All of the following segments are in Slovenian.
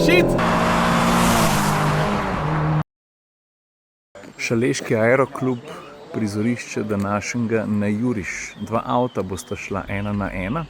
Shit! Šaleški aeroklub, prizorišče današnjega na Juriš. Dva avta bosta šla ena na ena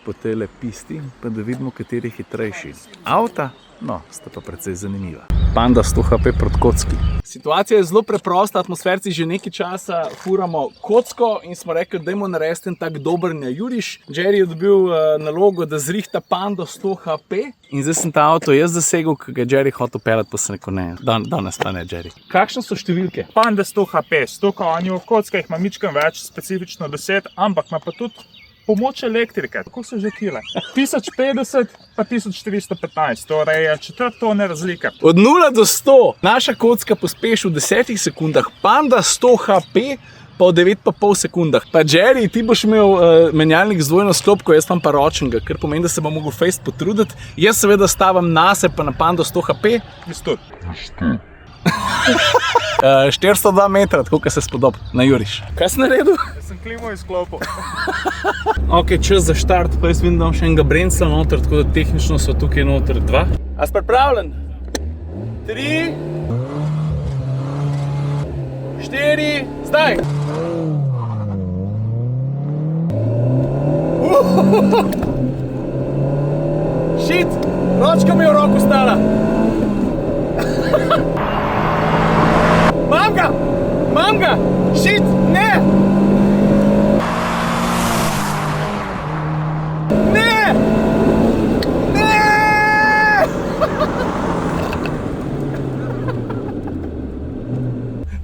po tele pisti, pa da vidimo, kateri je hitrejši. Avta, no, sta pa precej zanimiva. Panda 100 HP proti kocki. Situacija je zelo preprosta, atmosferci že nekaj časa furamo kocko in smo rekli, dajmo narediti en tak dober na Juriš. Jerry je dobil nalogo, da zrihta Pando 100 HP in zdaj sem ta avto jaz zasegel, ki ga je Jerry hotel peljati, pa sem rekel ne, danes pa ne, Jerry. Kakšne so številke? Panda 100 HP, 100 konjev, kocka jih ima mičkam več, specifično 10, ampak ima pa tudi pomoč elektrike. Kako so že kile? 1050 pa 1415, torej je četrt tone razlike. Od 0 do 100 naša kocka pospeši v 10 sekundah, Panda 100 HP pa v 9,5 sekundah. Pa Jerry, ti boš imel menjalnik z dvojno sklopko, jaz imam pa ročnega, kar pomeni, da se bom mogel fejst potruditi. Jaz seveda stavim nase pa na Pando 100 HP. 402 metra, tako kot se spodob na Juriš. Kaj si naredil? Jaz sem klimo izklopil. Ok, čas za štart, pa jaz vidim, da imam še enega Brentsla noter, tako da tehnično so tukaj noter dva. A si pripravljen? 3, 4, zdaj! Shit, ročka mi je v roku stala. Mam ga! Shit, ne! Ne! Ne!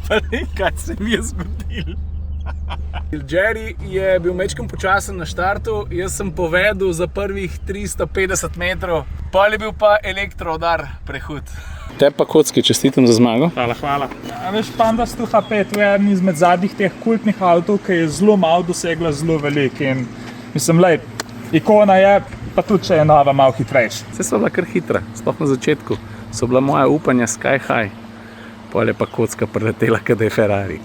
Pa ne, kaj se mi je zgodilo. Jerry je bil mečkem počasen na štartu, jaz sem povedal za prvih 350 metrov, pol je bil pa elektroudar prehud. Te pa kocki, čestitam za zmago. Hvala. Veš, Panda 100 HP, to je eden izmed zadnjih teh kultnih avtov, ki je zelo malo dosegla zelo velik in mislim, lej, ikona je, pa tudi če je nova, malo hitrejša. Vse so bila kar hitra, sploh na začetku so bila moja upanja sky high, pol je pa kocka preletela, kada je Ferrari.